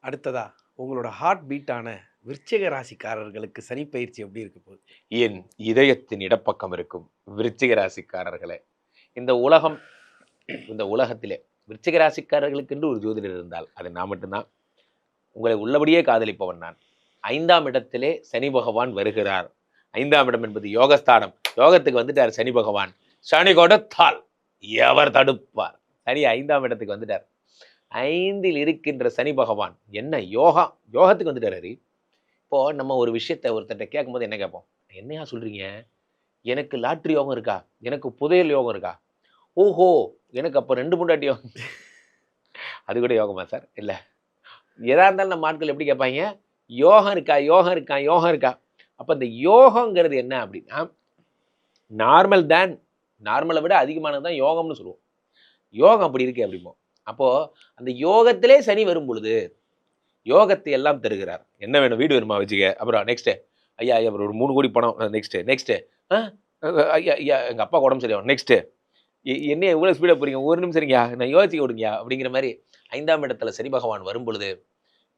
அடுத்ததா உங்களோட ஹார்ட் பீட்டான விருச்சிக ராசிக்காரர்களுக்கு சனி பயிற்சி எப்படி இருக்க போகுது? என் இதயத்தின் இடப்பக்கம் இருக்கும் விருச்சிக ராசிக்காரர்களே, இந்த உலகம் இந்த உலகத்திலே விருச்சிக ராசிக்காரர்களுக்கென்று ஒரு ஜோதிடர் இருந்தால் அது நான் மட்டும்தான். உங்களை உள்ளபடியே காதலிப்பவன் நான். 5ஆம் இடத்திலே சனி பகவான் வருகிறார். 5ஆம் இடம் என்பது யோகஸ்தானம். யோகத்துக்கு வந்துட்டார் சனி பகவான். சனி கொடுத்தால் எவர் தடுப்பார்? சனி 5ஆம் இடத்துக்கு வந்துட்டார். 5இல் இருக்கின்ற சனி பகவான் என்ன யோகத்துக்கு வந்துட்டாரு. இப்போ நம்ம ஒரு விஷயத்த ஒருத்தர்கிட்ட கேட்கும்போது என்ன கேட்போம்? என்னையா சொல்றீங்க? எனக்கு லாட்ரி யோகம் இருக்கா? எனக்கு புதையல் யோகம் இருக்கா? ஓஹோ, எனக்கு அப்போ 2 பொண்டாட்டி யோகம். அது கூட யோகமா சார்? இல்லை. எதா இருந்தாலும் நம்ம ஆட்கள் எப்படி கேட்பாங்க? யோகம் இருக்கா, யோகம் இருக்கா, யோகம் இருக்கா? அப்போ இந்த யோகங்கிறது என்ன அப்படின்னா, நார்மலை விட அதிகமானது தான் யோகம்னு சொல்லுவோம். யோகம் அப்படி இருக்கு அப்படிம்போம். அப்போ அந்த யோகத்திலே சனி வரும் பொழுது யோகத்தை எல்லாம் தருகிறார். என்ன வேணும்? வீடு வேணுமா? வச்சுக்க. அப்புறம் நெக்ஸ்ட் ஐயா அப்புறம் ஒரு 3 கோடி பணம். நெக்ஸ்ட் ஐயா ஐயா எங்கள் அப்பா உடம்பு சரியாகும். நெக்ஸ்ட் என்ன இவ்வளோ ஸ்பீடாக போறீங்க? ஒரு நிமிஷம் சரிங்கயா, நான் யோசிக்க விடுங்கயா அப்படிங்கிற மாதிரி 5ஆம் இடத்துல சனி பகவான் வரும் பொழுது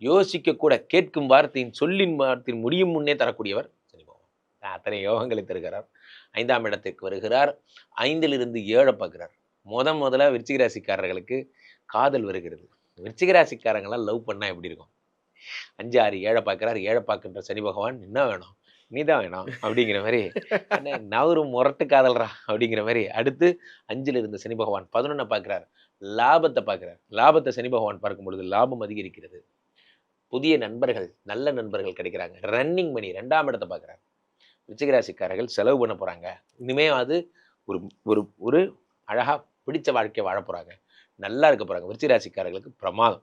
யோசிக்க கூட கேட்கும் வார்த்தையின் முடியும் முன்னே தரக்கூடியவர் சனி பகவான். அத்தனை யோகங்களை தருகிறார். 5ஆம் இடத்துக்கு வருகிறார். 5லிருந்து 7 பார்க்கிறார். முதல்ல விருச்சிக ராசிக்காரர்களுக்கு காதல் வருகிறது. விருச்சிக ராசிக்காரங்களாம் லவ் பண்ணா எப்படி இருக்கும்? 5, 6, 7 பார்க்கிறார். 7 பார்க்கின்ற சனி பகவான் என்ன வேணும்? நீதான் வேணும் அப்படிங்கிற மாதிரி, நவரும் முரட்டு காதல்றா அப்படிங்கிற மாதிரி. அடுத்து 5ல் இருந்த சனி பகவான் 11 பார்க்கிறார். லாபத்தை பார்க்கிறார். லாபத்தை சனி பகவான் பார்க்கும் பொழுது லாபம் அதிகரிக்கிறது. புதிய நண்பர்கள், நல்ல நண்பர்கள் கிடைக்கிறாங்க. ரன்னிங் மணி 2ஆம் இடத்தை பார்க்கிறார். விருச்சிக ராசிக்காரர்கள் செலவு பண்ண போறாங்க. இனிமே அது ஒரு ஒரு ஒரு அழகா பிடிச்ச வாழ்க்கையை வாழ போறாங்க. நல்லா இருக்க போறாங்க. விருச்சிக ராசிக்காரர்களுக்கு பிரமாதம்.